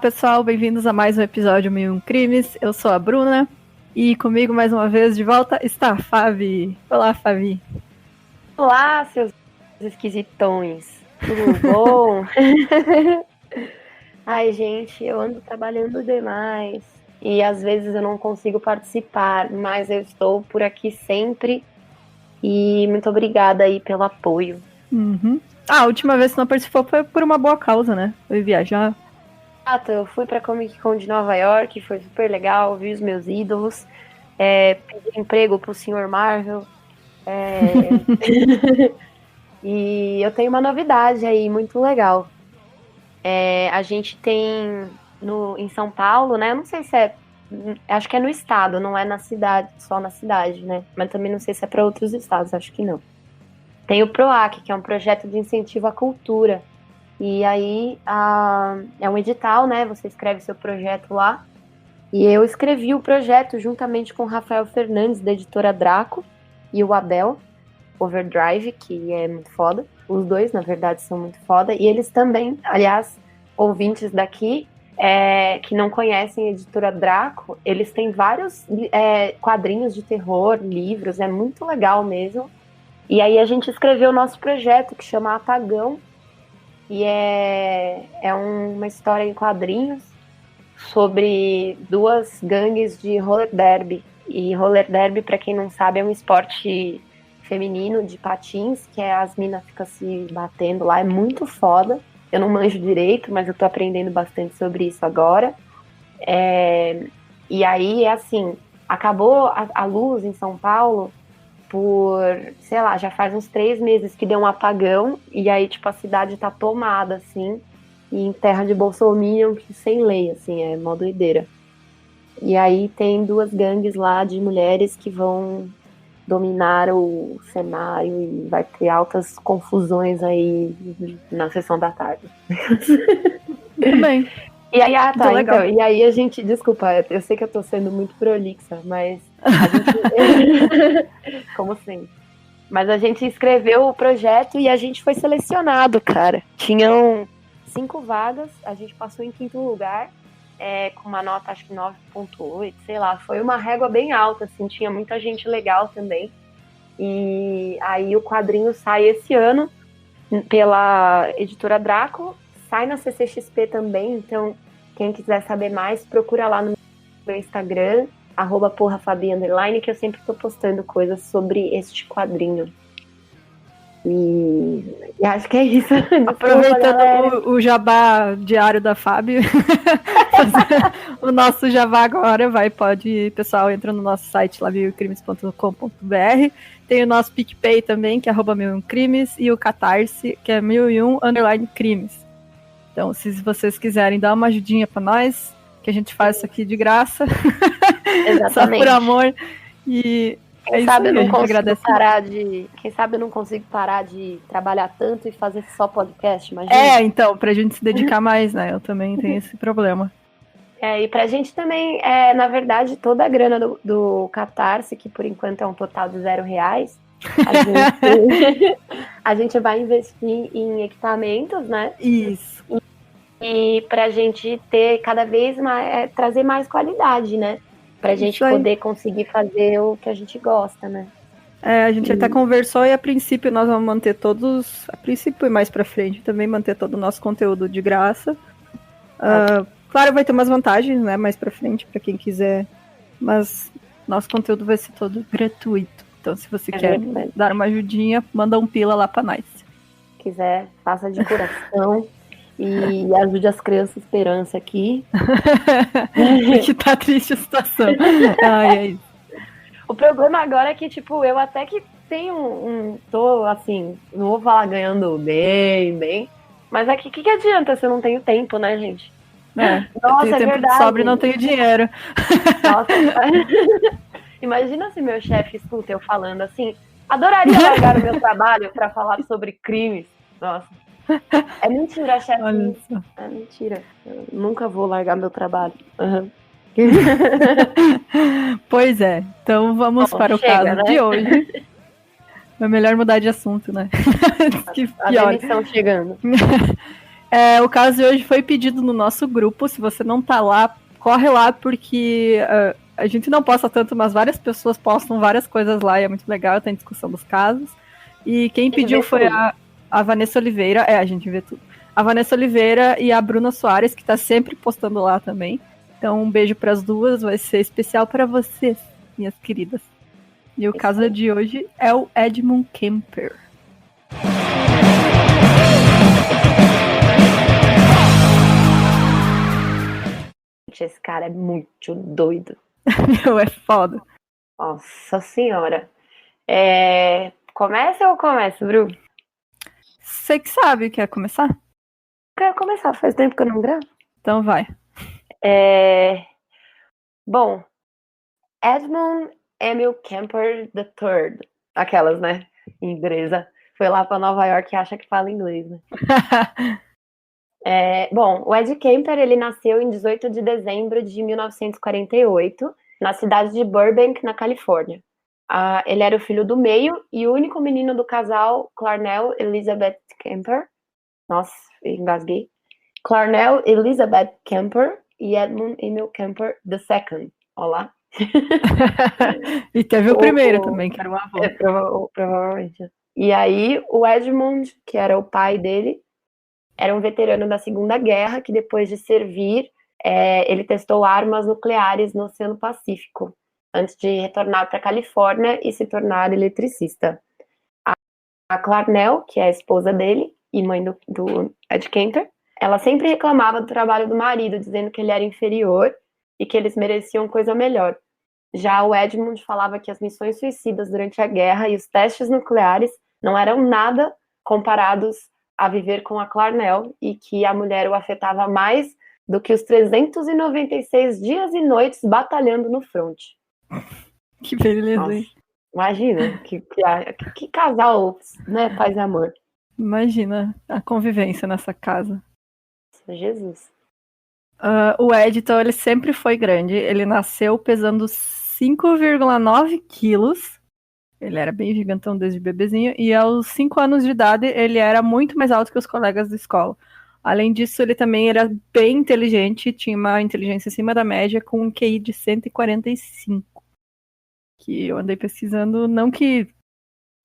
pessoal, bem-vindos a mais um episódio 1001 Crimes. Eu sou a Bruna e comigo mais uma vez de volta está a Fabi. Olá, Fabi. Olá, seus esquisitões. Tudo bom? Ai, gente, eu ando trabalhando demais e às vezes eu não consigo participar, mas eu estou por aqui sempre e muito obrigada aí pelo apoio. A última vez que não participou foi por uma boa causa, né? Foi viajar. Eu fui pra Comic Con de Nova York, foi super legal, vi os meus ídolos, pedi emprego pro Sr. Marvel. E eu tenho uma novidade aí, muito legal. A gente tem em São Paulo, né? Eu não sei se acho que é no estado, não é na cidade, só na cidade, né? Mas também não sei se é para outros estados, acho que não. Tem o PROAC, que é um projeto de incentivo à cultura. E aí é um edital, né? Você escreve seu projeto lá. E eu escrevi o projeto juntamente com o Rafael Fernandes, da editora Draco, e o Abel Overdrive, que é muito foda. Os dois, na verdade, são muito foda. E eles também, aliás, ouvintes daqui, que não conhecem a editora Draco, eles têm vários quadrinhos de terror, livros, é muito legal mesmo. E aí a gente escreveu o nosso projeto, que chama Apagão, e é uma história em quadrinhos sobre duas gangues de roller derby. E roller derby, para quem não sabe, é um esporte feminino de patins, que as minas ficam se batendo lá, é muito foda. Eu não manjo direito, mas eu tô aprendendo bastante sobre isso agora. E aí, assim, acabou a luz em São Paulo por, sei lá, já faz uns 3 meses que deu um apagão, e aí, tipo, a cidade tá tomada, assim, e em terra de bolsominion, sem lei, assim, é mó doideira. E aí tem duas gangues lá de mulheres que vão dominar o cenário e vai ter altas confusões aí na sessão da tarde. Muito bem. E aí, então, e aí a gente, desculpa, eu sei que eu tô sendo muito prolixa, mas a gente, como sempre, mas a gente escreveu o projeto e a gente foi selecionado, cara. Tinham 5 vagas, a gente passou em 5º lugar, com uma nota, acho que 9.8, sei lá, foi uma régua bem alta, assim, tinha muita gente legal também. E aí o quadrinho sai esse ano pela editora Draco, sai na CCXP também, então quem quiser saber mais, procura lá no meu Instagram, @porrafabi_, que eu sempre tô postando coisas sobre este quadrinho. E acho que é isso. Aproveitando o jabá diário da Fábio, o nosso jabá agora pessoal, entra no nosso site lá, 1001crimes.com.br, tem o nosso PicPay também, que é @1001crimes, e o Catarse, que é 1001_crimes. Então, se vocês quiserem dar uma ajudinha pra nós, que a gente faz isso aqui de graça, só por amor, e quem sabe eu não consigo parar de trabalhar tanto e fazer só podcast, imagina. Então, pra gente se dedicar mais, né? Eu também tenho esse problema. E pra gente também, na verdade, toda a grana do Catarse, que por enquanto é um total de R$0, a gente vai investir em equipamentos, né? Isso. E pra gente ter cada vez mais, trazer mais qualidade, né? Pra gente poder conseguir fazer o que a gente gosta, né? A gente até conversou e a princípio nós vamos manter a princípio e mais pra frente também manter todo o nosso conteúdo de graça. Claro, vai ter umas vantagens, né, mais pra frente pra quem quiser, mas nosso conteúdo vai ser todo gratuito. Então se você quer dar uma ajudinha, manda um pila lá pra nós. Se quiser, faça de coração. E ajude as crianças esperança aqui. Que tá triste a situação. É isso. O problema agora é que, tipo, eu até que tenho tô, assim, não vou falar ganhando bem, mas é que adianta se eu não tenho tempo, né, gente? Nossa, é verdade. Sobre não tenho dinheiro. Nossa, imagina se meu chefe escuta eu falando assim, adoraria largar o meu trabalho pra falar sobre crimes. Nossa. É mentira, chefe. É mentira. Eu nunca vou largar meu trabalho. Uhum. Pois é. Então vamos para o caso de hoje. É melhor mudar de assunto, né? A demissão chegando. O caso de hoje foi pedido no nosso grupo. Se você não tá lá, corre lá, porque a gente não posta tanto, mas várias pessoas postam várias coisas lá e é muito legal, tem discussão dos casos. E quem pediu foi a Vanessa Oliveira. A gente vê tudo. A Vanessa Oliveira e a Bruna Soares, que tá sempre postando lá também. Então, um beijo pras duas, vai ser especial para vocês, minhas queridas. E o caso de hoje é o Edmund Kemper. Esse cara é muito doido. Meu, é foda. Nossa senhora. Começa ou começa, Bru? Você que sabe, quer começar? Quero começar, faz tempo que eu não gravo. Então vai. Bom, Edmund Emil Kemper III. Aquelas, né? Em inglesa. Foi lá pra Nova York e acha que fala inglês, né? Bom, o Ed Kemper, ele nasceu em 18 de dezembro de 1948, na cidade de Burbank, na Califórnia. Ele era o filho do meio e o único menino do casal Clarnell Elizabeth Kemper. Nossa, engasguei. Clarnell Elizabeth Kemper e Edmund Emil Kemper II. Olá. E teve o primeiro também, que era o avô. Provavelmente. E aí, o Edmund, que era o pai dele, era um veterano da Segunda Guerra, que depois de servir, ele testou armas nucleares no Oceano Pacífico, antes de retornar para a Califórnia e se tornar eletricista. A Clarnell, que é a esposa dele e mãe do Ed Kemper, ela sempre reclamava do trabalho do marido, dizendo que ele era inferior e que eles mereciam coisa melhor. Já o Edmund falava que as missões suicidas durante a guerra e os testes nucleares não eram nada comparados a viver com a Clarnell e que a mulher o afetava mais do que os 396 dias e noites batalhando no fronte. Que beleza. Nossa, imagina, que casal, né, paz e amor. Imagina a convivência nessa casa. Jesus. O Ed, então, ele sempre foi grande. Ele nasceu pesando 5,9 quilos. Ele era bem gigantão desde bebezinho. E aos 5 anos de idade, ele era muito mais alto que os colegas da escola. Além disso, ele também era bem inteligente. Tinha uma inteligência acima da média, com um QI de 145. Que eu andei pesquisando. Não que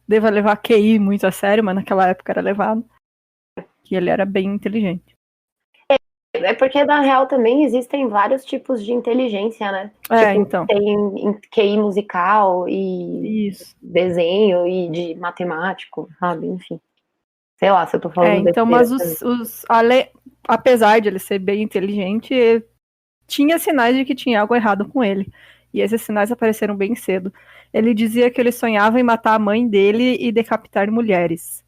deva levar QI muito a sério, mas naquela época era levado. Que ele era bem inteligente. É porque, na real, também existem vários tipos de inteligência, né? Então. Tem QI musical e Isso. desenho e de matemático, sabe? Enfim. Sei lá se eu tô falando então, mas apesar de ele ser bem inteligente, tinha sinais de que tinha algo errado com ele. E esses sinais apareceram bem cedo. Ele dizia que ele sonhava em matar a mãe dele e decapitar mulheres.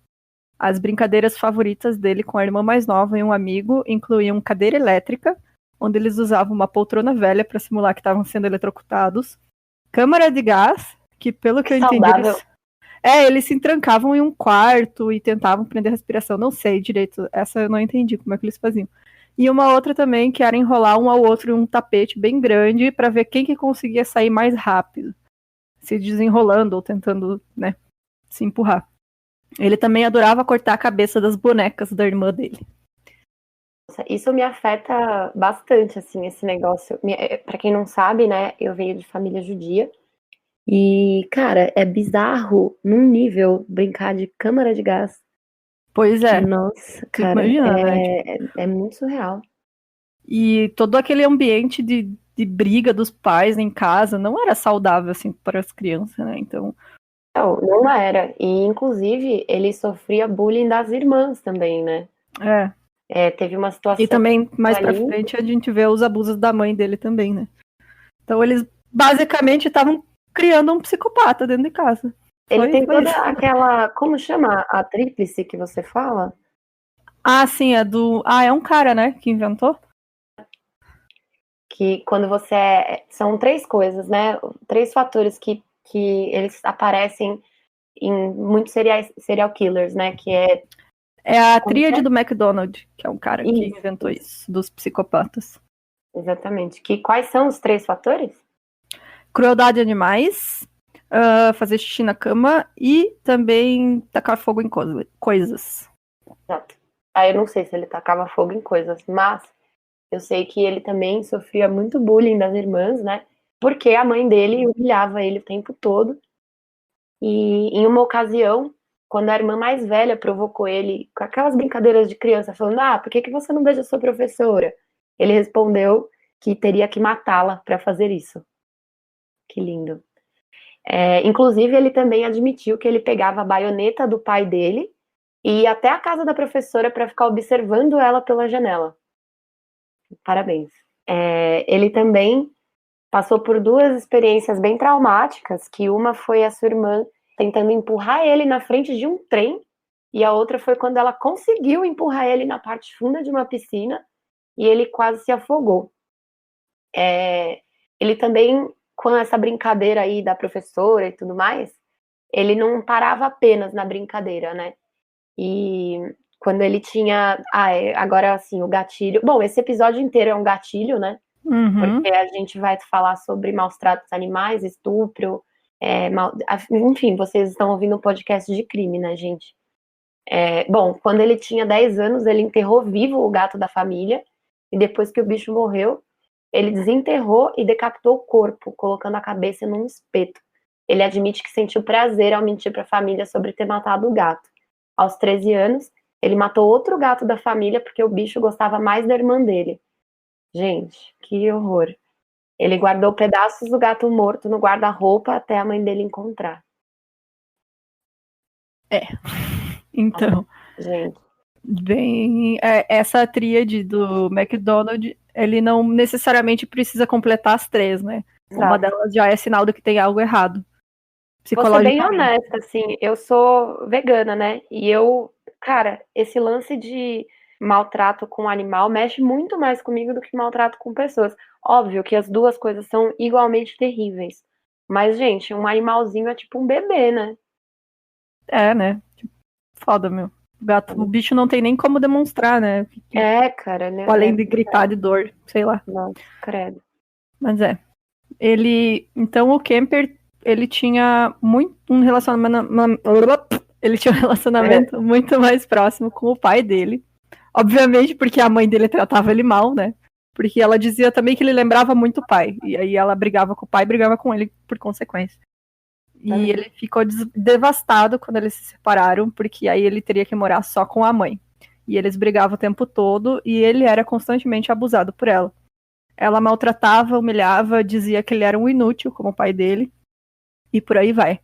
As brincadeiras favoritas dele com a irmã mais nova e um amigo incluíam cadeira elétrica, onde eles usavam uma poltrona velha para simular que estavam sendo eletrocutados, câmara de gás, que pelo que eu entendi, eles se trancavam em um quarto e tentavam prender a respiração. Não sei direito, essa eu não entendi como é que eles faziam. E uma outra também, que era enrolar um ao outro em um tapete bem grande para ver quem que conseguia sair mais rápido, se desenrolando ou tentando, né, se empurrar. Ele também adorava cortar a cabeça das bonecas da irmã dele. Isso me afeta bastante, assim, esse negócio. Pra quem não sabe, né, eu venho de família judia. E, cara, é bizarro num nível brincar de câmara de gás. Pois é. Nossa, cara, imagina, né? É muito surreal. E todo aquele ambiente de briga dos pais em casa não era saudável, assim, para as crianças, né? Então... Não era. E, inclusive, ele sofria bullying das irmãs também, né? Teve uma situação... E também, mais pra frente, a gente vê os abusos da mãe dele também, né? Então, eles basicamente estavam criando um psicopata dentro de casa. Ele tem toda aquela... Como chama a tríplice que você fala? Sim, é um cara, né, que inventou? Que quando você... São 3 coisas, né? 3 fatores que eles aparecem em muitos serial killers, né? Que é a tríade do McDonald, que é um cara que inventou isso, dos psicopatas. Exatamente. Quais são os 3 fatores? Crueldade de animais, fazer xixi na cama e também tacar fogo em coisas. Exato. Aí eu não sei se ele tacava fogo em coisas, mas eu sei que ele também sofria muito bullying das irmãs, né? Porque a mãe dele humilhava ele o tempo todo. E em uma ocasião, quando a irmã mais velha provocou ele com aquelas brincadeiras de criança, falando: Ah, por que você não beija sua professora? Ele respondeu que teria que matá-la para fazer isso. Que lindo. Inclusive, ele também admitiu que ele pegava a baioneta do pai dele e ia até a casa da professora para ficar observando ela pela janela. Parabéns. Ele também passou por duas experiências bem traumáticas, que uma foi a sua irmã tentando empurrar ele na frente de um trem, e a outra foi quando ela conseguiu empurrar ele na parte funda de uma piscina, e ele quase se afogou. Ele também, com essa brincadeira aí da professora e tudo mais, ele não parava apenas na brincadeira, né? E quando ele tinha... agora, assim, o gatilho... Bom, esse episódio inteiro é um gatilho, né? Uhum. Porque a gente vai falar sobre maus tratos animais, estupro, enfim, vocês estão ouvindo um podcast de crime, né, gente? Bom, quando ele tinha 10 anos, ele enterrou vivo o gato da família, e depois que o bicho morreu, ele desenterrou e decapitou o corpo, colocando a cabeça num espeto. Ele admite que sentiu prazer ao mentir para a família sobre ter matado o gato. Aos 13 anos, ele matou outro gato da família porque o bicho gostava mais da irmã dele. Gente, que horror. Ele guardou pedaços do gato morto no guarda-roupa até a mãe dele encontrar. Então, Gente, bem, essa tríade do McDonald, ele não necessariamente precisa completar as três, né? Uma exato. delas já é sinal de que tem algo errado, Vou ser bem psicologicamente. honesta, assim, eu sou vegana, né? E cara, esse lance de maltrato com animal mexe muito mais comigo do que maltrato com pessoas. Óbvio que as duas coisas são igualmente terríveis. Mas, gente, um animalzinho é tipo um bebê, né? É, né? Foda, meu. O bicho não tem nem como demonstrar, né? Cara, né? Além de gritar de dor, sei lá. Nossa, credo. Mas então o Kemper, ele tinha muito um relacionamento, ele tinha um relacionamento muito mais próximo com o pai dele. Obviamente porque a mãe dele tratava ele mal, né? Porque ela dizia também que ele lembrava muito o pai. E aí ela brigava com o pai e brigava com ele por consequência. E ele ficou devastado quando eles se separaram, porque aí ele teria que morar só com a mãe. E eles brigavam o tempo todo e ele era constantemente abusado por ela. Ela maltratava, humilhava, dizia que ele era um inútil, como o pai dele, e por aí vai.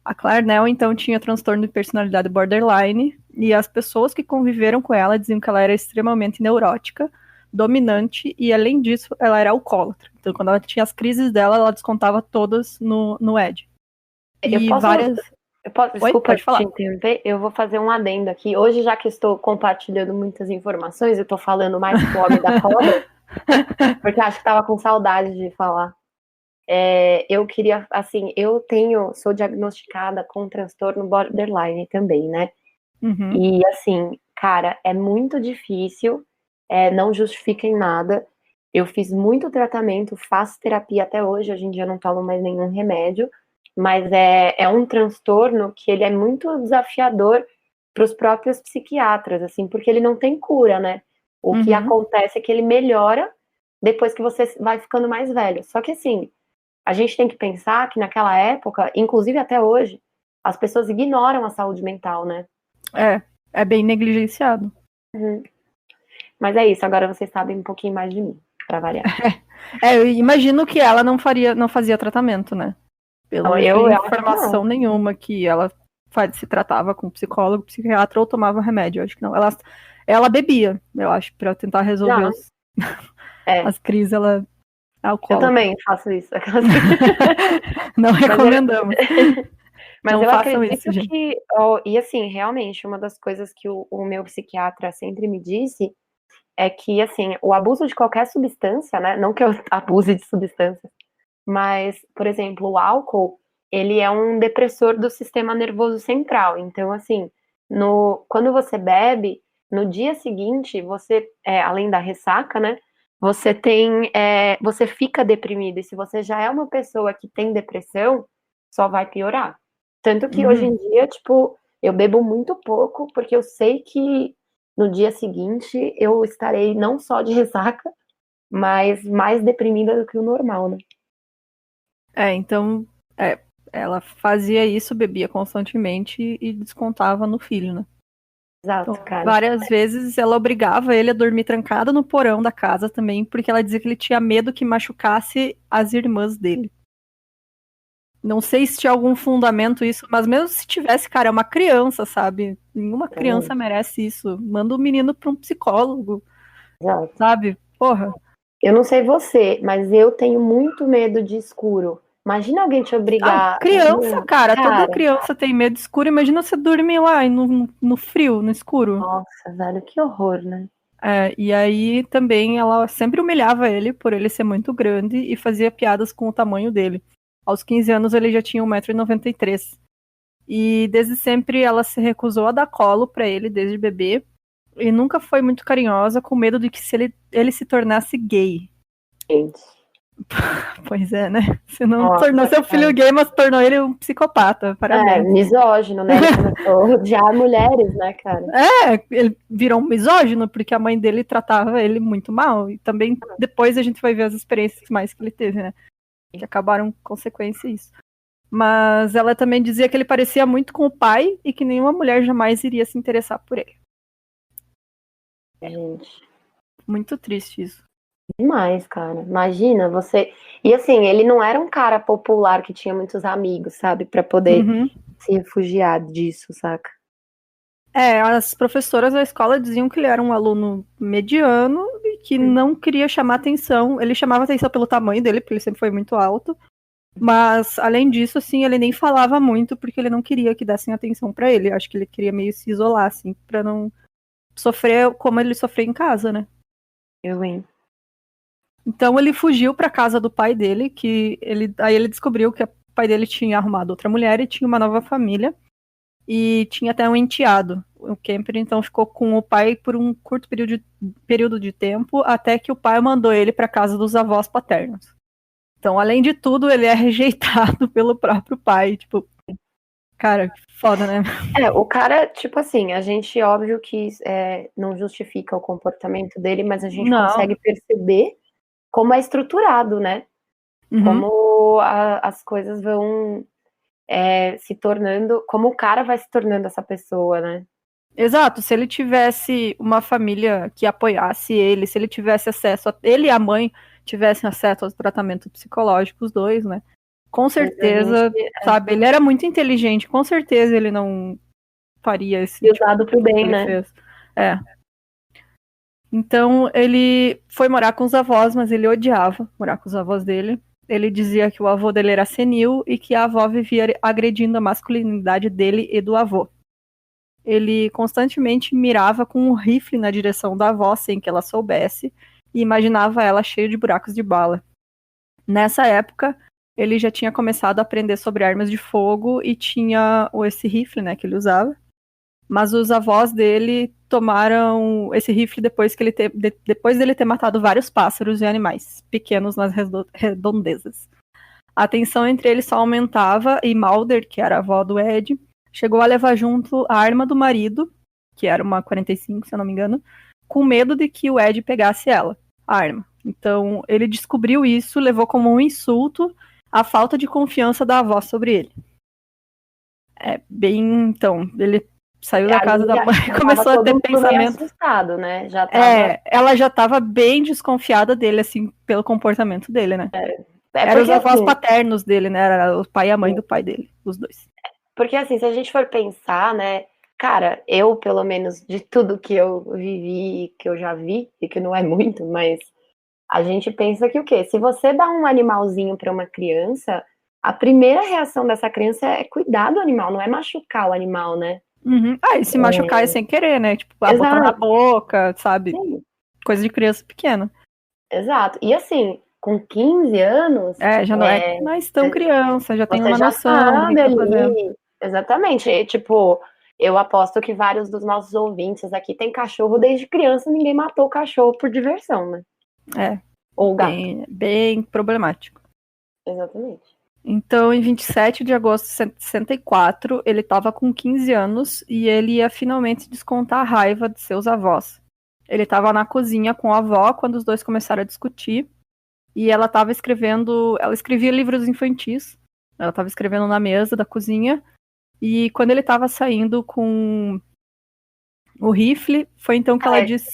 A Clarnell, então, tinha transtorno de personalidade borderline, e as pessoas que conviveram com ela diziam que ela era extremamente neurótica, dominante, e além disso, ela era alcoólatra. Então, quando ela tinha as crises dela, ela descontava todas no Ed. Eu E posso, várias. Oi, desculpa pode te falar. interromper, eu vou fazer um adendo aqui. Hoje, já que estou compartilhando muitas informações, eu estou falando mais com o homem da cobra, porque acho que estava com saudade de falar. Eu queria, assim, sou diagnosticada com transtorno borderline também, né? Uhum. E assim, cara, é muito difícil, não justifica em nada. Eu fiz muito tratamento, faço terapia até hoje em dia não tomo mais nenhum remédio, mas é um transtorno que ele é muito desafiador para os próprios psiquiatras, assim, porque ele não tem cura, né? O que acontece é que ele melhora depois que você vai ficando mais velho. Só que assim, a gente tem que pensar que naquela época, inclusive até hoje, as pessoas ignoram a saúde mental, né? É bem negligenciado. Uhum. Mas é isso, agora vocês sabem um pouquinho mais de mim, pra variar. Eu imagino que ela não fazia tratamento, né? Pelo Então, visto, eu acho que informação não. nenhuma que ela se tratava com psicólogo, psiquiatra ou tomava remédio. Eu acho que não. Ela bebia, eu acho, pra tentar resolver Não, as crises. Ela é eu alcoólatra. também faço isso. Não recomendamos. Mas não eu façam acredito isso, gente. que, e assim, realmente, uma das coisas que o meu psiquiatra sempre me disse é que, assim, o abuso de qualquer substância, né, não que eu abuse de substâncias, mas, por exemplo, o álcool, ele é um depressor do sistema nervoso central. Então, assim, quando você bebe, no dia seguinte, você, além da ressaca, né, você fica deprimido. E se você já é uma pessoa que tem depressão, só vai piorar. Tanto que hoje em dia, tipo, eu bebo muito pouco, porque eu sei que no dia seguinte eu estarei não só de ressaca, mas mais deprimida do que o normal, né? Então, ela fazia isso, bebia constantemente e descontava no filho, né? Exato, Então, cara. várias vezes ela obrigava ele a dormir trancado no porão da casa também, porque ela dizia que ele tinha medo que machucasse as irmãs dele. Não sei se tinha algum fundamento isso, mas mesmo se tivesse, cara, é uma criança, sabe? Nenhuma criança merece isso. Manda o menino pra um psicólogo, Exato. sabe? Porra. Eu não sei você, mas eu tenho muito medo de escuro. Imagina alguém te obrigar. Criança, cara, toda Cara, criança tem medo de escuro. Imagina você dormir lá no frio, no escuro. nossa, velho, que horror, né? E aí também ela sempre humilhava ele por ele ser muito grande e fazia piadas com o tamanho dele. Aos 15 anos ele já tinha 1,93 m. E desde sempre ela se recusou a dar colo pra ele, desde bebê. E nunca foi muito carinhosa, com medo de que ele se tornasse gay. Gente. Pois é, né? Você não Nossa, tornou seu filho gay, mas tornou ele um psicopata. Parabéns. Misógino, né? Ele começou a odiar mulheres, né, cara? Ele virou um misógino, porque a mãe dele tratava ele muito mal. E também depois a gente vai ver as experiências mais que ele teve, né? Que acabaram com consequência isso. Mas ela também dizia que ele parecia muito com o pai e que nenhuma mulher jamais iria se interessar por ele. Gente. Muito triste isso. Demais, cara. Imagina você. E assim, ele não era um cara popular que tinha muitos amigos, sabe? Pra poder se refugiar disso, saca? As professoras da escola diziam que ele era um aluno mediano e que não queria chamar atenção. Ele chamava atenção pelo tamanho dele, porque ele sempre foi muito alto. Mas, além disso, assim, ele nem falava muito porque ele não queria que dessem atenção pra ele. Acho que ele queria meio se isolar, assim, pra não sofrer como ele sofreu em casa, né? Então ele fugiu pra casa do pai dele, aí ele descobriu que o pai dele tinha arrumado outra mulher e tinha uma nova família. E tinha até um enteado. O Kemper, então, ficou com o pai por um curto período de tempo, até que o pai mandou ele pra casa dos avós paternos. Então, além de tudo, ele é rejeitado pelo próprio pai. Tipo, cara, foda, né? O cara, tipo assim, a gente, óbvio que não justifica o comportamento dele, mas a gente consegue perceber como é estruturado, né? Como as coisas vão se tornando, como o cara vai se tornando essa pessoa, né? Exato, se ele tivesse uma família que apoiasse ele, se ele tivesse acesso, ele e a mãe tivessem acesso ao tratamento psicológico, os dois, né? Com certeza, sabe, ele era muito inteligente, com certeza ele não faria esse tipo usado pro bem, que ele né? fez. Então ele foi morar com os avós, mas ele odiava morar com os avós dele. Ele dizia que o avô dele era senil e que a avó vivia agredindo a masculinidade dele e do avô. Ele constantemente mirava com um rifle na direção da avó sem que ela soubesse e imaginava ela cheia de buracos de bala. Nessa época, ele já tinha começado a aprender sobre armas de fogo e tinha esse rifle, né, que ele usava. Mas os avós dele tomaram esse rifle depois dele ter matado vários pássaros e animais pequenos nas redondezas. A tensão entre eles só aumentava e Mulder, que era a avó do Ed, chegou a levar junto a arma do marido, que era uma 45, se eu não me engano, com medo de que o Ed pegasse ela, a arma. Então, ele descobriu isso, levou como um insulto a falta de confiança da avó sobre ele. Então, ele saiu da casa da mãe e começou a ter pensamento. Assustado, né? Ela já estava bem desconfiada dele, assim, pelo comportamento dele, né? Eram os avós paternos dele, né? Era o pai e a mãe do pai dele, os dois. Porque, assim, se a gente for pensar, né? Cara, eu, pelo menos, de tudo que eu vivi, que eu já vi, e que não é muito, mas a gente pensa que o quê? Se você dá um animalzinho para uma criança, a primeira reação dessa criança é cuidar do animal, não é machucar o animal, né? E se machucar é sem querer, né? Tipo, botar na boca, sabe? Sim. Coisa de criança pequena. Exato. E assim, com 15 anos... já não é mais tão criança, já tem uma noção do que tá fazendo. Exatamente. E, tipo, eu aposto que vários dos nossos ouvintes aqui têm cachorro desde criança, ninguém matou o cachorro por diversão, né? Ou o gato. Bem problemático. Exatamente. Então, em 27 de agosto de 64, ele estava com 15 anos e ele ia finalmente descontar a raiva de seus avós. Ele estava na cozinha com a avó quando os dois começaram a discutir e ela estava escrevendo, ela escrevia livros infantis, ela estava escrevendo na mesa da cozinha e quando ele estava saindo com o rifle, foi então que ela disse...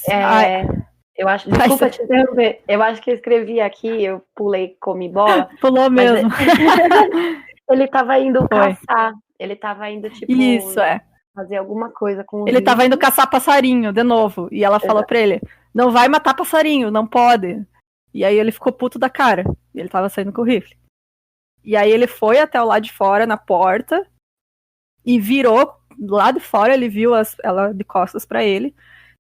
Eu acho, desculpa te interromper, eu acho que eu escrevi aqui, eu pulei come bola. Pulou mesmo. Ele tava indo caçar, ele tava indo, tipo, isso, fazer alguma coisa com o Ele tava indo caçar passarinho, de novo, e ela falou pra ele, não vai matar passarinho, não pode. E aí ele ficou puto da cara, e ele tava saindo com o rifle. E aí ele foi até o lado de fora, na porta, e virou, lá de fora ele viu ela de costas pra ele,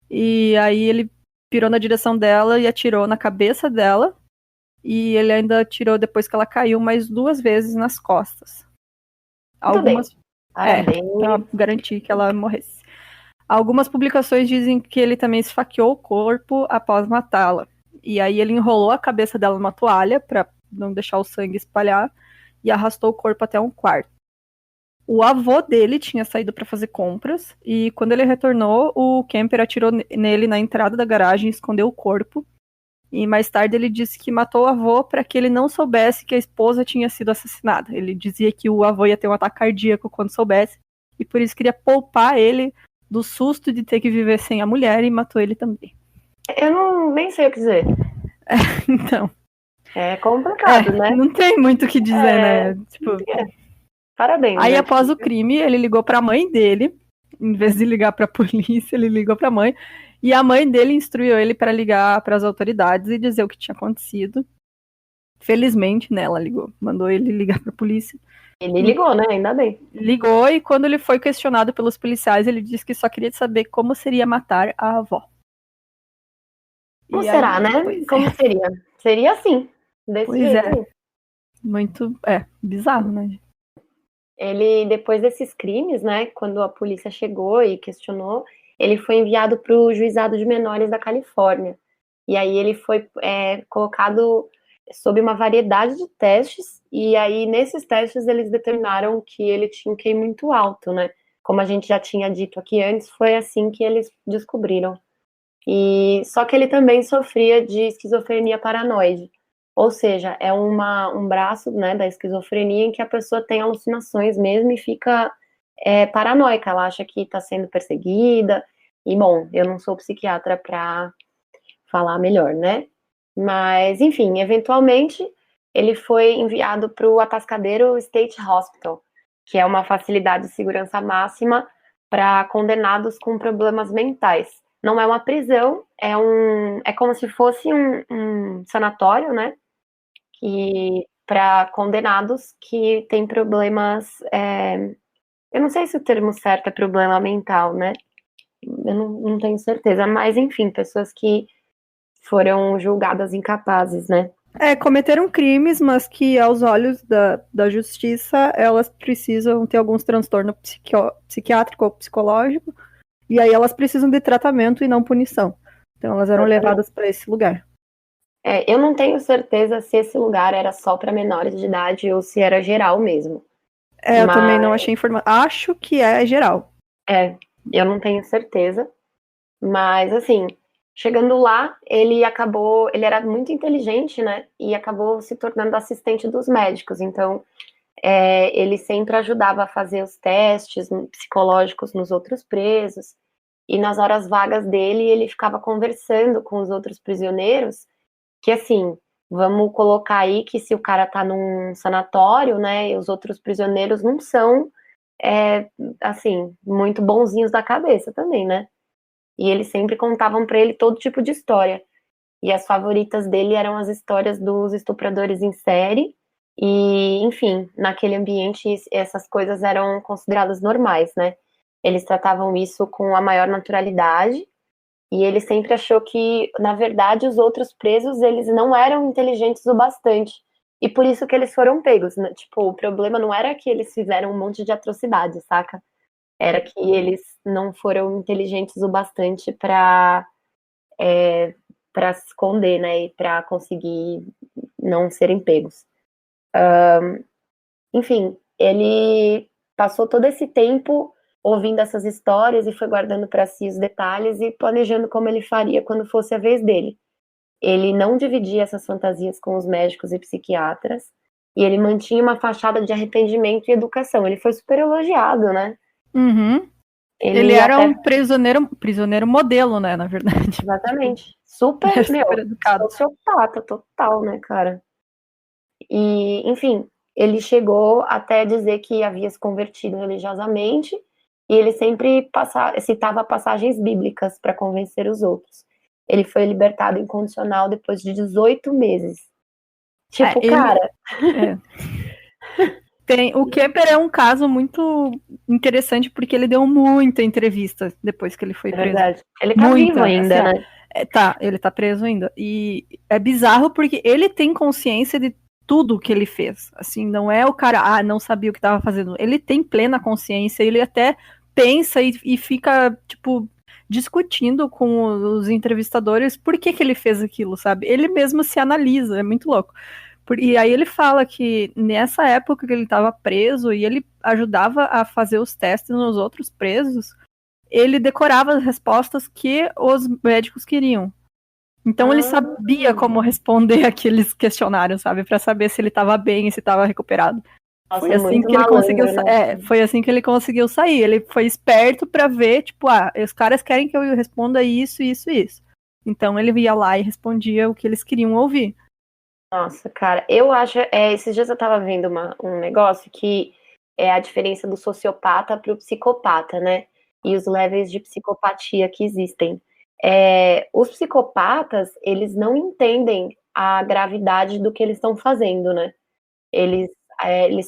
e aí ele virou na direção dela e atirou na cabeça dela, e ele ainda atirou depois que ela caiu mais 2 vezes nas costas. Algumas pra garantir que ela morresse. Algumas publicações dizem que ele também esfaqueou o corpo após matá-la. E aí ele enrolou a cabeça dela numa toalha para não deixar o sangue espalhar e arrastou o corpo até um quarto. O avô dele tinha saído para fazer compras e quando ele retornou, o Kemper atirou nele na entrada da garagem e escondeu o corpo. E mais tarde ele disse que matou o avô para que ele não soubesse que a esposa tinha sido assassinada. Ele dizia que o avô ia ter um ataque cardíaco quando soubesse e por isso queria poupar ele do susto de ter que viver sem a mulher e matou ele também. Eu nem sei o que dizer. Então. É complicado, né? Não tem muito o que dizer, né? Tipo, parabéns. Aí, né? após o crime, ele ligou pra mãe dele. Em vez de ligar pra polícia, ele ligou pra mãe. E a mãe dele instruiu ele para ligar para as autoridades e dizer o que tinha acontecido. Felizmente, né, ela ligou. Mandou ele ligar pra polícia. Ele ligou, né? Ainda bem. Ligou e quando ele foi questionado pelos policiais, ele disse que só queria saber como seria matar a avó. Como será, né? Como seria? Seria assim, desse jeito aí. Muito, bizarro, né? Ele, depois desses crimes, né, quando a polícia chegou e questionou, ele foi enviado para o juizado de menores da Califórnia. E aí ele foi colocado sob uma variedade de testes, e aí nesses testes eles determinaram que ele tinha um QI muito alto, né? Como a gente já tinha dito aqui antes, foi assim que eles descobriram. E só que ele também sofria de esquizofrenia paranoide. Ou seja, é um braço, né, da esquizofrenia em que a pessoa tem alucinações mesmo e fica paranoica, ela acha que está sendo perseguida. E, bom, eu não sou psiquiatra para falar melhor, né? Mas, enfim, eventualmente ele foi enviado para o Atascadero State Hospital, que é uma facilidade de segurança máxima para condenados com problemas mentais. Não é uma prisão, é como se fosse um sanatório, né? E para condenados que têm problemas. Eu não sei se o termo certo é problema mental, né? Eu não tenho certeza, mas enfim, pessoas que foram julgadas incapazes, né? Cometeram crimes, mas que aos olhos da justiça elas precisam ter alguns transtornos psiquiátrico ou psicológico, e aí elas precisam de tratamento e não punição. Então elas eram levadas para esse lugar. Eu não tenho certeza se esse lugar era só para menores de idade ou se era geral mesmo. Eu também não achei informação. Acho que é geral. Eu não tenho certeza. Mas, assim, chegando lá, ele era muito inteligente, né? E acabou se tornando assistente dos médicos. Então, ele sempre ajudava a fazer os testes psicológicos nos outros presos. E nas horas vagas dele, ele ficava conversando com os outros prisioneiros, que assim, vamos colocar aí que se o cara tá num sanatório, né, e os outros prisioneiros não são, assim, muito bonzinhos da cabeça também, né? E eles sempre contavam para ele todo tipo de história. E as favoritas dele eram as histórias dos estupradores em série. E, enfim, naquele ambiente essas coisas eram consideradas normais, né? Eles tratavam isso com a maior naturalidade. E ele sempre achou que, na verdade, os outros presos, eles não eram inteligentes o bastante. E por isso que eles foram pegos, né? Tipo, o problema não era que eles fizeram um monte de atrocidade, saca? Era que eles não foram inteligentes o bastante para se esconder, né, e para conseguir não serem pegos. enfim, ele passou todo esse tempo ouvindo essas histórias e foi guardando para si os detalhes e planejando como ele faria quando fosse a vez dele. Ele não dividia essas fantasias com os médicos e psiquiatras, e ele mantinha uma fachada de arrependimento e educação. Ele foi super elogiado, né? Uhum. Ele era um prisioneiro modelo, né, na verdade. Exatamente. Super, super educado. Sociopata total, né, cara? E, enfim, ele chegou até dizer que havia se convertido religiosamente, e ele sempre citava passagens bíblicas para convencer os outros. Ele foi libertado incondicional depois de 18 meses. Tipo, cara... O Kemper é um caso muito interessante porque ele deu muita entrevista depois que ele foi preso. Verdade. Ele tá vivo ainda, assim, né? Ele tá preso ainda. E é bizarro porque ele tem consciência de tudo que ele fez. Assim, não é o cara, não sabia o que tava fazendo. Ele tem plena consciência, ele até pensa e fica, tipo, discutindo com os entrevistadores por que ele fez aquilo, sabe? Ele mesmo se analisa, é muito louco. E aí ele fala que nessa época que ele estava preso e ele ajudava a fazer os testes nos outros presos, ele decorava as respostas que os médicos queriam. Então ele sabia como responder aqueles questionários, sabe? Para saber se ele estava bem e se estava recuperado. Nossa, foi assim que ele conseguiu foi assim que ele conseguiu sair. Ele foi esperto para ver, tipo, os caras querem que eu responda isso, isso, isso. Então ele ia lá e respondia o que eles queriam ouvir. Nossa, cara, eu acho... esses dias eu tava vendo um negócio que é a diferença do sociopata pro psicopata, né? E os levels de psicopatia que existem. Os psicopatas, eles não entendem a gravidade do que eles estão fazendo, né? Eles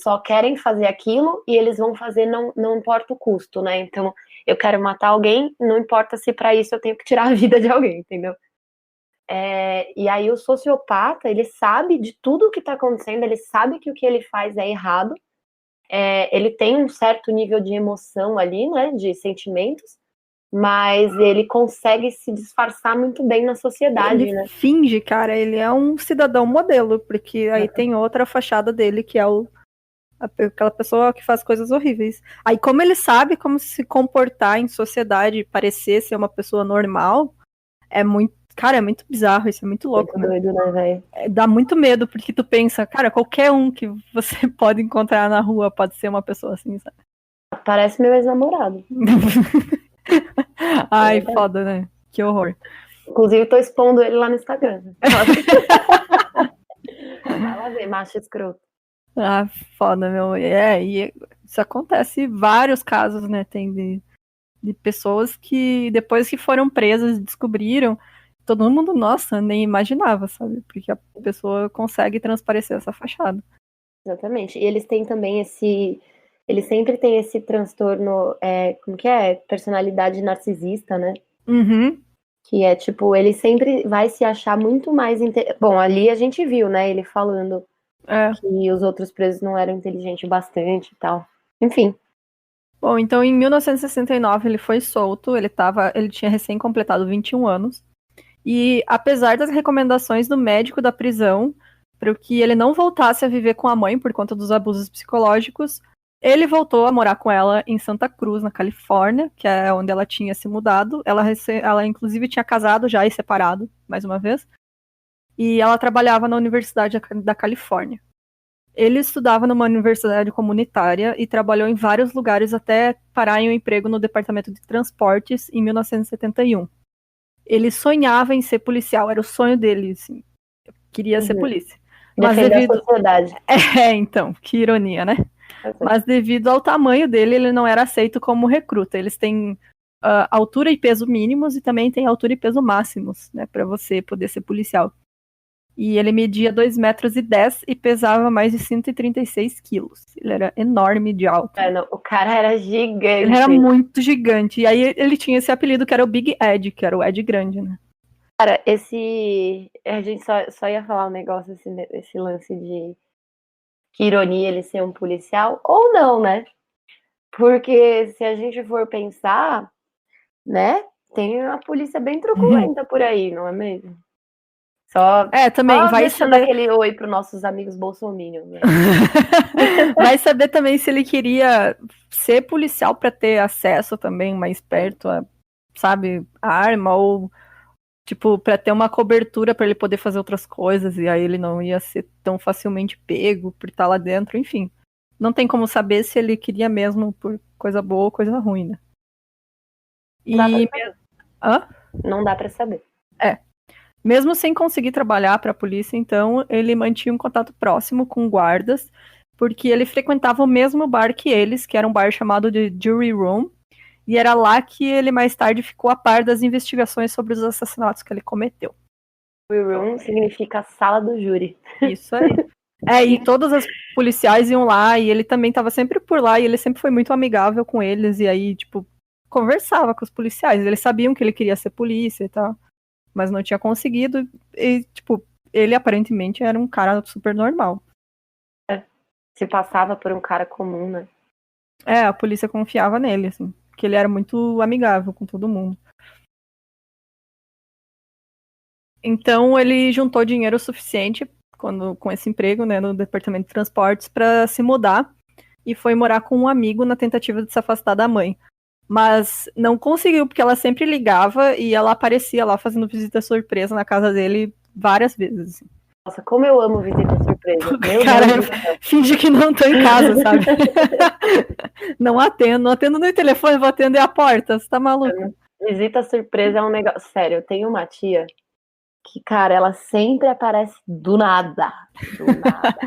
só querem fazer aquilo e eles vão fazer não importa o custo, né? Então, eu quero matar alguém, não importa se para isso eu tenho que tirar a vida de alguém, entendeu? E aí o sociopata, ele sabe de tudo o que está acontecendo, ele sabe que o que ele faz é errado, ele tem um certo nível de emoção ali, né, de sentimentos, mas ele consegue se disfarçar muito bem na sociedade, ele né? Finge, cara, ele é um cidadão modelo, porque aí tem outra fachada dele, que é aquela pessoa que faz coisas horríveis. Aí como ele sabe como se comportar em sociedade, parecer ser uma pessoa normal, Cara, é muito bizarro, isso é muito louco. Muito doido, né, velho? Dá muito medo, porque tu pensa, cara, qualquer um que você pode encontrar na rua pode ser uma pessoa assim, sabe? Parece meu ex-namorado. Ai, foda, né? Que horror. Inclusive, tô expondo ele lá no Instagram. Vai lá ver, macho escroto. Foda, meu. E isso acontece em vários casos, né? Tem de pessoas que depois que foram presas descobriram, todo mundo, nossa, nem imaginava, sabe? Porque a pessoa consegue transparecer essa fachada. Exatamente. E eles têm também eles sempre têm esse transtorno, como que é? Personalidade narcisista, né? Uhum. Que é tipo, ele sempre vai se achar muito mais... Bom, ali a gente viu, né? Ele falando que os outros presos não eram inteligentes bastante e tal. Enfim. Bom, então em 1969 ele foi solto, ele tinha recém completado 21 anos. E apesar das recomendações do médico da prisão para que ele não voltasse a viver com a mãe por conta dos abusos psicológicos, ele voltou a morar com ela em Santa Cruz, na Califórnia, que é onde ela tinha se mudado. Ela inclusive tinha casado já e separado, mais uma vez. E ela trabalhava na Universidade da Califórnia. Ele estudava numa universidade comunitária e trabalhou em vários lugares até parar em um emprego no departamento de transportes em 1971. Ele sonhava em ser policial, era o sonho dele, assim. Queria ser polícia. Mas defender a sociedade. Então, que ironia, né? Mas devido ao tamanho dele, ele não era aceito como recruta. Eles têm altura e peso mínimos e também tem altura e peso máximos, né, para você poder ser policial. E ele media 2,10 metros e pesava mais de 136 quilos. Ele era enorme de alto. O cara era gigante. Ele era muito gigante. E aí ele tinha esse apelido que era o Big Ed, que era o Ed grande, né? Cara, a gente só ia falar um negócio, esse lance de que ironia ele ser um policial, ou não, né? Porque se a gente for pensar, né, tem uma polícia bem truculenta por aí, não é mesmo? Também vai deixando aquele oi para os nossos amigos bolsominions, né? Vai saber também se ele queria ser policial para ter acesso também mais perto a, sabe, a arma, ou tipo, para ter uma cobertura para ele poder fazer outras coisas, e aí ele não ia ser tão facilmente pego por estar lá dentro, enfim. Não tem como saber se ele queria mesmo por coisa boa ou coisa ruim, né? E... Hã? Não dá pra saber. Mesmo sem conseguir trabalhar para a polícia, então, ele mantinha um contato próximo com guardas, porque ele frequentava o mesmo bar que eles, que era um bar chamado de Jury Room, e era lá que ele mais tarde ficou a par das investigações sobre os assassinatos que ele cometeu. Jury Room significa sala do júri. Isso aí. E todas as policiais iam lá, e ele também estava sempre por lá, e ele sempre foi muito amigável com eles, e aí, tipo, conversava com os policiais. Eles sabiam que ele queria ser polícia e tal, mas não tinha conseguido, e, tipo, ele aparentemente era um cara super normal. Se passava por um cara comum, né? A polícia confiava nele, assim, porque ele era muito amigável com todo mundo. Então ele juntou dinheiro suficiente com esse emprego, né, no departamento de transportes, para se mudar, e foi morar com um amigo na tentativa de se afastar da mãe. Mas não conseguiu, porque ela sempre ligava e ela aparecia lá fazendo visita surpresa na casa dele várias vezes. Assim. Nossa, como eu amo visita surpresa. Meu Cara, Deus. finge que não tô em casa, sabe? Não atendo no telefone, vou atender a porta, você tá maluco? Visita surpresa é um negócio. Sério, eu tenho uma tia que, cara, ela sempre aparece do nada. Do nada.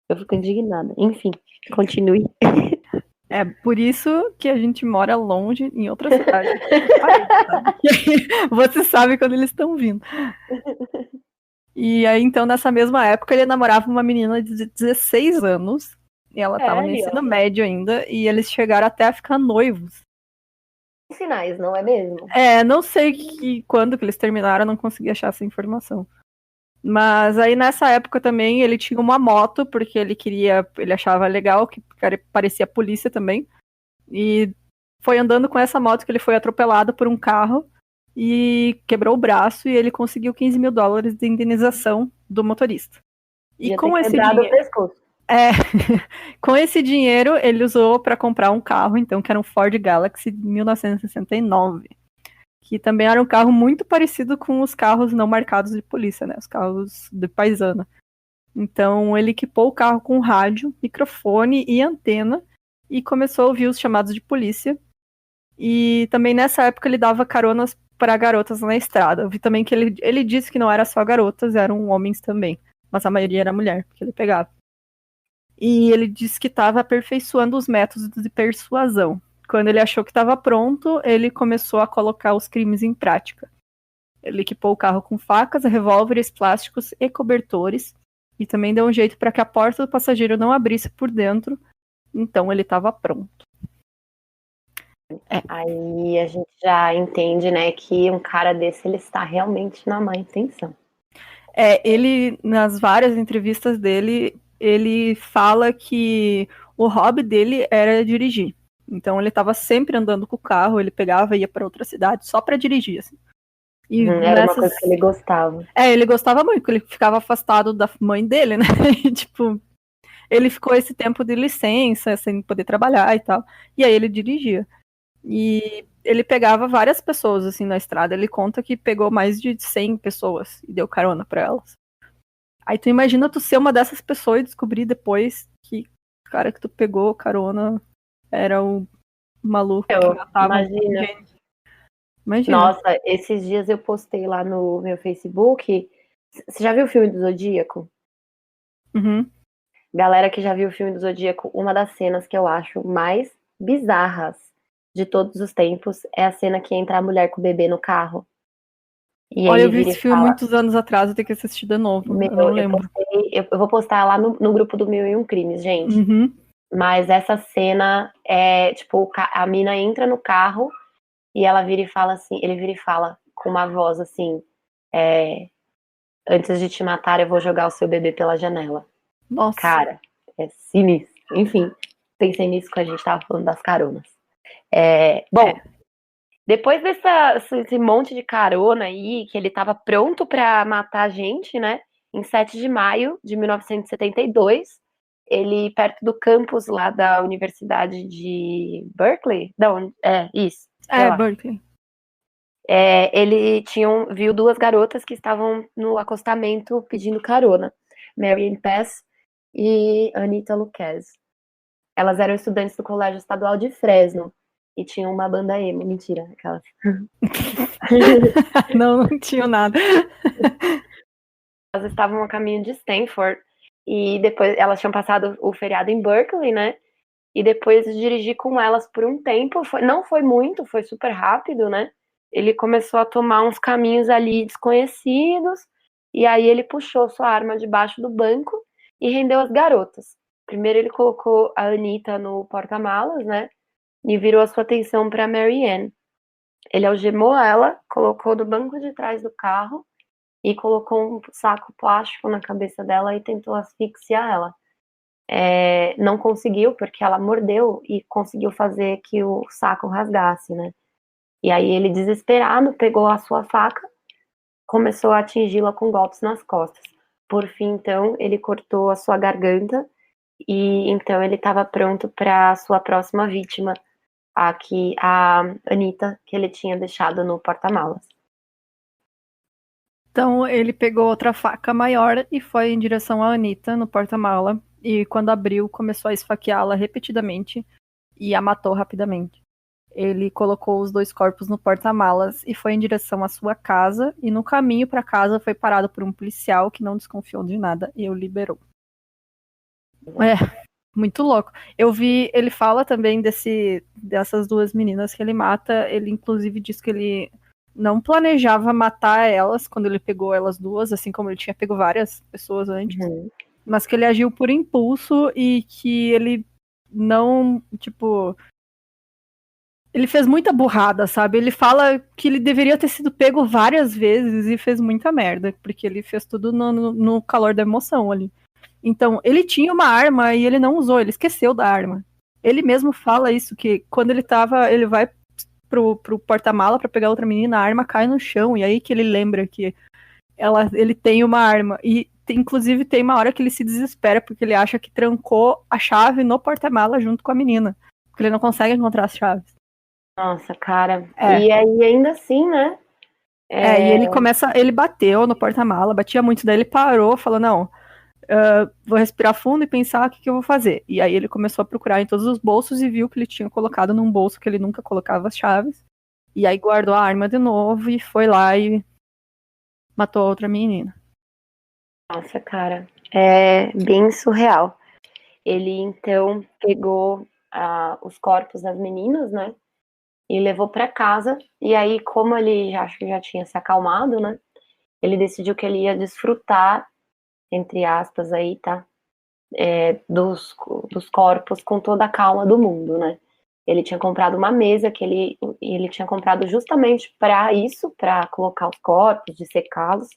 Eu fico indignada. Enfim, continue. É por isso que a gente mora longe, em outra cidade. Você sabe quando eles estão vindo. E aí, então, nessa mesma época, ele namorava uma menina de 16 anos. E ela estava no ensino médio ainda. E eles chegaram até a ficar noivos. Sinais, não é mesmo? Não sei quando que eles terminaram, eu não consegui achar essa informação. Mas aí nessa época também ele tinha uma moto, porque ele achava legal, que parecia polícia também. E foi andando com essa moto que ele foi atropelado por um carro e quebrou o braço, e ele conseguiu $15 mil de indenização do motorista. E com esse dinheiro, com esse dinheiro ele usou para comprar um carro, então, que era um Ford Galaxy de 1969. Que também era um carro muito parecido com os carros não marcados de polícia, né? Os carros de paisana. Então ele equipou o carro com rádio, microfone e antena e começou a ouvir os chamados de polícia. E também nessa época ele dava caronas para garotas na estrada. Eu vi também que ele disse que não era só garotas, eram homens também. Mas a maioria era mulher, que ele pegava. E ele disse que estava aperfeiçoando os métodos de persuasão. Quando ele achou que estava pronto, ele começou a colocar os crimes em prática. Ele equipou o carro com facas, revólveres, plásticos e cobertores, e também deu um jeito para que a porta do passageiro não abrisse por dentro, então ele estava pronto. Aí a gente já entende, né, que um cara desse, ele está realmente na má intenção. Ele, nas várias entrevistas dele, ele fala que o hobby dele era dirigir. Então ele estava sempre andando com o carro, ele pegava e ia para outra cidade só para dirigir, assim. E era uma coisa que ele gostava. Ele gostava muito, porque ele ficava afastado da mãe dele, né? E, tipo, ele ficou esse tempo de licença, sem poder trabalhar e tal. E aí ele dirigia. E ele pegava várias pessoas, assim, na estrada. Ele conta que pegou mais de 100 pessoas e deu carona pra elas. Aí tu imagina tu ser uma dessas pessoas e descobrir depois que o cara que tu pegou carona era o maluco que matava gente. Imagina. Nossa, esses dias eu postei lá no meu Facebook. Você já viu o filme do Zodíaco? Uhum. Galera que já viu o filme do Zodíaco, uma das cenas que eu acho mais bizarras de todos os tempos é a cena que entra a mulher com o bebê no carro. E olha, eu vi esse filme muitos anos atrás, eu tenho que assistir de novo. Eu não lembro. Eu vou postar lá no grupo do 1001 Crimes, gente. Uhum. Mas essa cena é, tipo, a mina entra no carro e ela vira e fala assim, ele vira e fala com uma voz assim, antes de te matar, eu vou jogar o seu bebê pela janela. Nossa. Cara, é sinistro. Enfim, pensei nisso quando a gente tava falando das caronas. Depois desse monte de carona aí, que ele tava pronto pra matar a gente, né? Em 7 de maio de 1972, ele, perto do campus lá da Universidade de Berkeley, isso, sei lá. Berkeley. Ele viu duas garotas que estavam no acostamento pedindo carona, Marianne Pass e Anita Lucchese. Elas eram estudantes do Colégio Estadual de Fresno e tinham uma banda emo, mentira, aquelas. Não tinha nada. Elas estavam a caminho de Stanford e depois elas tinham passado o feriado em Berkeley, né? E depois de dirigir com elas por um tempo, não foi muito, foi super rápido, né? Ele começou a tomar uns caminhos ali desconhecidos, e aí ele puxou sua arma debaixo do banco e rendeu as garotas. Primeiro ele colocou a Anita no porta-malas, né? E virou a sua atenção para Marianne. Ele algemou ela, colocou no banco de trás do carro e colocou um saco plástico na cabeça dela e tentou asfixiar ela. Não conseguiu, porque ela mordeu e conseguiu fazer que o saco rasgasse, né? E aí ele, desesperado, pegou a sua faca, começou a atingi-la com golpes nas costas. Por fim, então, ele cortou a sua garganta e então ele estava pronto para a sua próxima vítima, a Anita, que ele tinha deixado no porta-malas. Então ele pegou outra faca maior e foi em direção à Anita no porta-mala. E quando abriu, começou a esfaqueá-la repetidamente e a matou rapidamente. Ele colocou os dois corpos no porta-malas e foi em direção à sua casa. E no caminho para casa foi parado por um policial que não desconfiou de nada e o liberou. Muito louco. Eu vi, ele fala também dessas duas meninas que ele mata. Ele inclusive diz que ele não planejava matar elas quando ele pegou elas duas, assim como ele tinha pego várias pessoas antes. Mas que ele agiu por impulso e que ele não, tipo... Ele fez muita burrada, sabe? Ele fala que ele deveria ter sido pego várias vezes e fez muita merda, porque ele fez tudo no calor da emoção ali. Então, ele tinha uma arma e ele não usou, ele esqueceu da arma. Ele mesmo fala isso, que quando ele vai pro porta-mala pra pegar outra menina, a arma cai no chão, e aí que ele lembra que ele tem uma arma. E inclusive tem uma hora que ele se desespera, porque ele acha que trancou a chave no porta-mala junto com a menina. Porque ele não consegue encontrar as chaves. Nossa, cara. E aí, ainda assim, né? E ele bateu no porta-mala, batia muito, daí ele parou, falou, não, vou respirar fundo e pensar o que eu vou fazer. E aí ele começou a procurar em todos os bolsos e viu que ele tinha colocado num bolso que ele nunca colocava as chaves. E aí guardou a arma de novo e foi lá e matou a outra menina. Nossa, cara. É bem surreal. Ele, então, pegou os corpos das meninas, né? E levou para casa. E aí, como ele acho que já tinha se acalmado, né? Ele decidiu que ele ia desfrutar, entre aspas aí, tá? Dos corpos com toda a calma do mundo, né? Ele tinha comprado uma mesa que ele tinha comprado justamente para isso, para colocar os corpos, dissecá-los.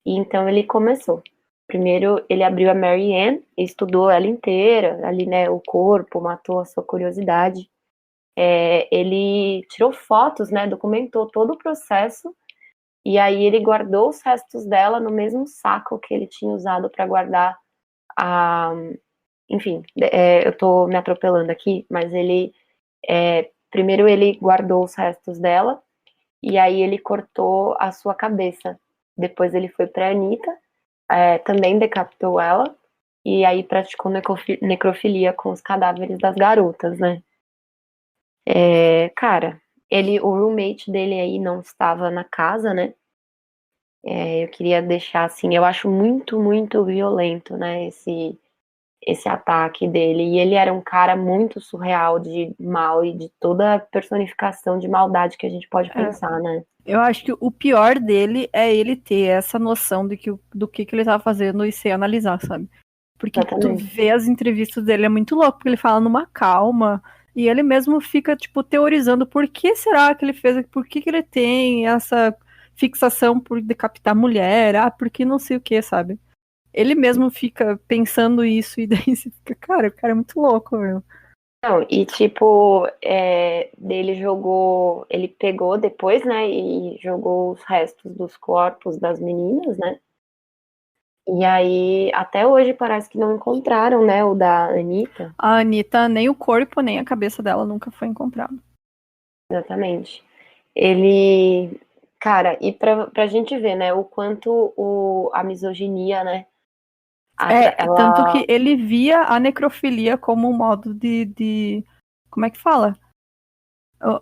E então ele começou. Primeiro ele abriu a Marianne, estudou ela inteira, ali, né, o corpo, matou a sua curiosidade. Ele tirou fotos, né, documentou todo o processo, e aí ele guardou os restos dela no mesmo saco que ele tinha usado para guardar enfim, eu tô me atropelando aqui, mas primeiro ele guardou os restos dela, e aí ele cortou a sua cabeça. Depois ele foi pra Anita, também decapitou ela, e aí praticou necrofilia com os cadáveres das garotas, né? Cara, o roommate dele aí não estava na casa, né? Eu queria deixar assim, eu acho muito, muito violento, né, esse ataque dele. E ele era um cara muito surreal de mal e de toda a personificação de maldade que a gente pode pensar, né? Eu acho que o pior dele é ele ter essa noção do que ele tava fazendo e se analisar, sabe? Porque Exatamente. tu vê as entrevistas dele, é muito louco, porque ele fala numa calma, e ele mesmo fica, tipo, teorizando por que será que ele fez, por que ele tem essa fixação por decapitar mulher, porque não sei o que, sabe? Ele mesmo fica pensando isso, e daí você fica, cara, o cara é muito louco, meu. Não, e tipo, ele pegou depois, né, e jogou os restos dos corpos das meninas, né, E aí, até hoje parece que não encontraram, né, o da Anitta. A Anitta, nem o corpo, nem a cabeça dela nunca foi encontrado. Exatamente. Ele, cara, e pra gente ver, né, o quanto a misoginia, né, Tanto ela que ele via a necrofilia como um modo de como é que fala?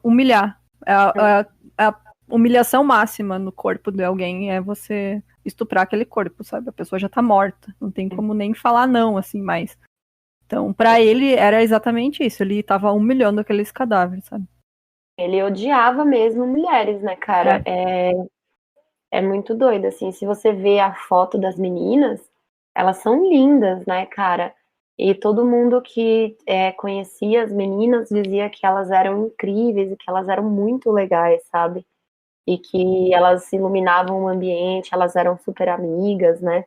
Humilhar. A humilhação máxima no corpo de alguém é você estuprar aquele corpo, sabe? A pessoa já tá morta, não tem como nem falar não, assim, mais. Então, pra ele, era exatamente isso, ele tava humilhando aqueles cadáveres, sabe? ele odiava mesmo mulheres, né, cara? É. É muito doido, assim. Se você vê a foto das meninas, elas são lindas, né, cara? E todo mundo que conhecia as meninas dizia que elas eram incríveis e que elas eram muito legais, sabe? E que elas iluminavam o ambiente, elas eram super amigas, né?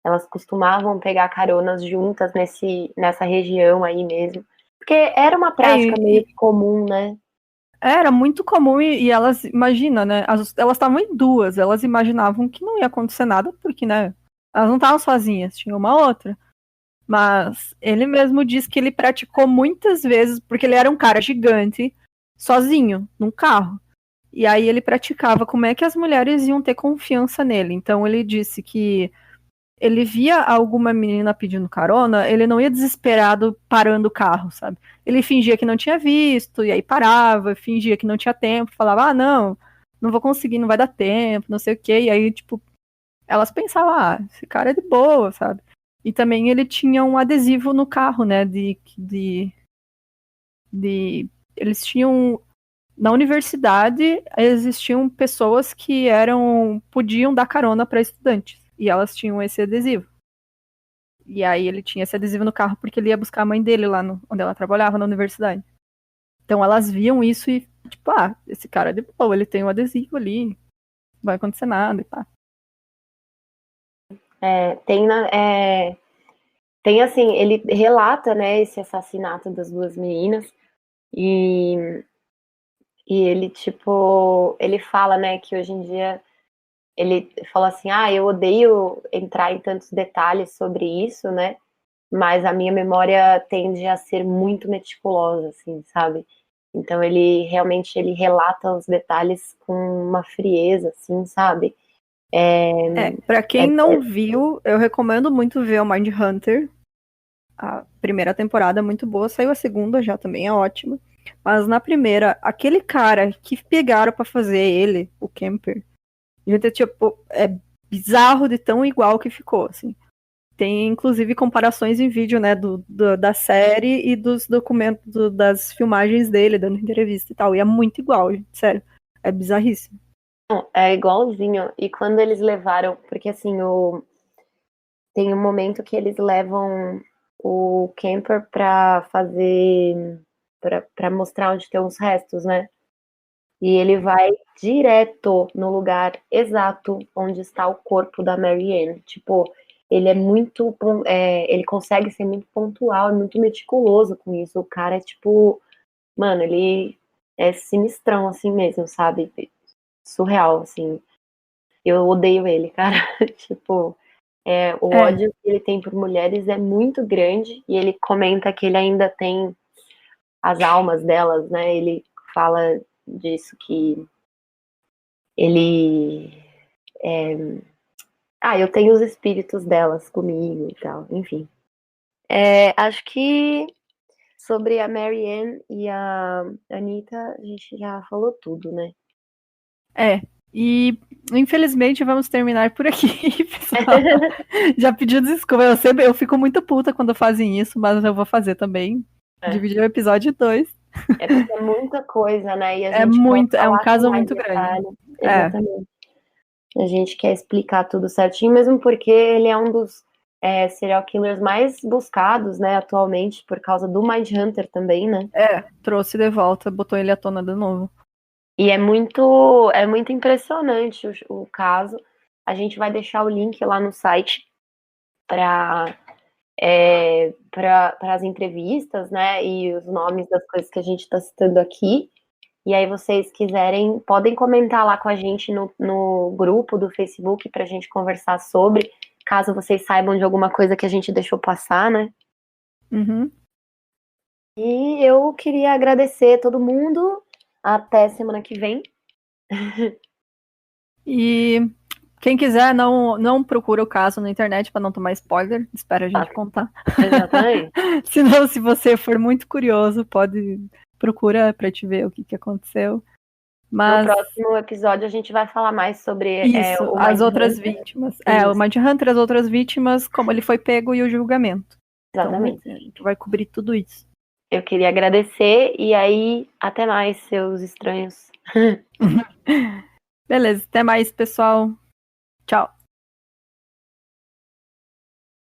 Elas costumavam pegar caronas juntas nessa região aí mesmo. Porque era uma prática meio que comum, né? Era muito comum e elas, imagina, né? Elas estavam em duas, elas imaginavam que não ia acontecer nada, porque, né? Elas não estavam sozinhas, tinha uma outra. Mas ele mesmo diz que ele praticou muitas vezes, porque ele era um cara gigante, sozinho, num carro. E aí ele praticava como é que as mulheres iam ter confiança nele. Então ele disse que ele via alguma menina pedindo carona, ele não ia desesperado parando o carro, sabe? Ele fingia que não tinha visto, e aí parava, fingia que não tinha tempo, falava, ah, não, não vou conseguir, não vai dar tempo, não sei o quê. E aí, tipo, elas pensavam, ah, esse cara é de boa, sabe? E também ele tinha um adesivo no carro, né, eles tinham, na universidade, existiam pessoas que podiam dar carona para estudantes, e elas tinham esse adesivo. E aí ele tinha esse adesivo no carro porque ele ia buscar a mãe dele lá onde ela trabalhava, na universidade. Então elas viam isso e, tipo, ah, esse cara é de boa, ele tem um adesivo ali, não vai acontecer nada e pá. É, tem assim, ele relata, né, esse assassinato das duas meninas e, e ele, tipo, ele fala, né, que hoje em dia ele fala assim, ah, eu odeio entrar em tantos detalhes sobre isso, né, mas a minha memória tende a ser muito meticulosa, assim, sabe? Então ele realmente ele relata os detalhes com uma frieza, assim, sabe? Pra quem não viu, eu recomendo muito ver o Mindhunter. A primeira temporada é muito boa, saiu a segunda já também, é ótima. Mas na primeira, aquele cara que pegaram pra fazer ele, o Kemper, gente, tipo, é bizarro de tão igual que ficou, assim. Tem inclusive comparações em vídeo, né, da série e dos documentos, das filmagens dele, dando entrevista e tal. E é muito igual, gente, sério. É bizarríssimo. É igualzinho. E quando eles levaram, porque assim, tem um momento que eles levam o camper pra fazer, pra mostrar onde tem os restos, né? E ele vai direto no lugar exato onde está o corpo da Marianne. Tipo, ele é muito, ele consegue ser muito pontual, é muito meticuloso com isso. O cara é tipo, mano, ele é sinistrão assim mesmo, sabe? Surreal, assim. Eu odeio ele, cara. Tipo, o É, ódio que ele tem por mulheres é muito grande e ele comenta que ele ainda tem as almas delas, né? Ele fala disso que ele eu tenho os espíritos delas comigo e tal, enfim. Acho que sobre a Marianne e a Anitta, a gente já falou tudo, né? e infelizmente vamos terminar por aqui, pessoal. Já pedi desculpa, eu fico muito puta quando fazem isso, mas eu vou fazer também. É, Dividir o episódio em dois. porque é muita coisa, né? E a gente quer É um falar com caso mais muito grande. detalhe. É, Exatamente. A gente quer explicar tudo certinho, mesmo porque ele é um dos serial killers mais buscados, né, atualmente, por causa do Mindhunter também, né? trouxe de volta, botou ele à tona de novo. E é muito impressionante o caso. A gente vai deixar o link lá no site para para as entrevistas, né, e os nomes das coisas que a gente está citando aqui. E aí, vocês quiserem, podem comentar lá com a gente no grupo do Facebook para a gente conversar sobre. caso vocês saibam de alguma coisa que a gente deixou passar, né? Uhum. E eu queria agradecer todo mundo. Até semana que vem. E quem quiser, não procura o caso na internet para não tomar spoiler. Espera a gente contar. Exatamente. Senão, se você for muito curioso, procura para te ver o que aconteceu. Mas no próximo episódio a gente vai falar mais sobre isso, o as Mind outras Hunter. vítimas. Isso. O Mind Hunter, as outras vítimas, como ele foi pego e o julgamento. Exatamente. Então, a gente vai cobrir tudo isso. Eu queria agradecer e aí, até mais, seus estranhos. Beleza, até mais, pessoal. Tchau.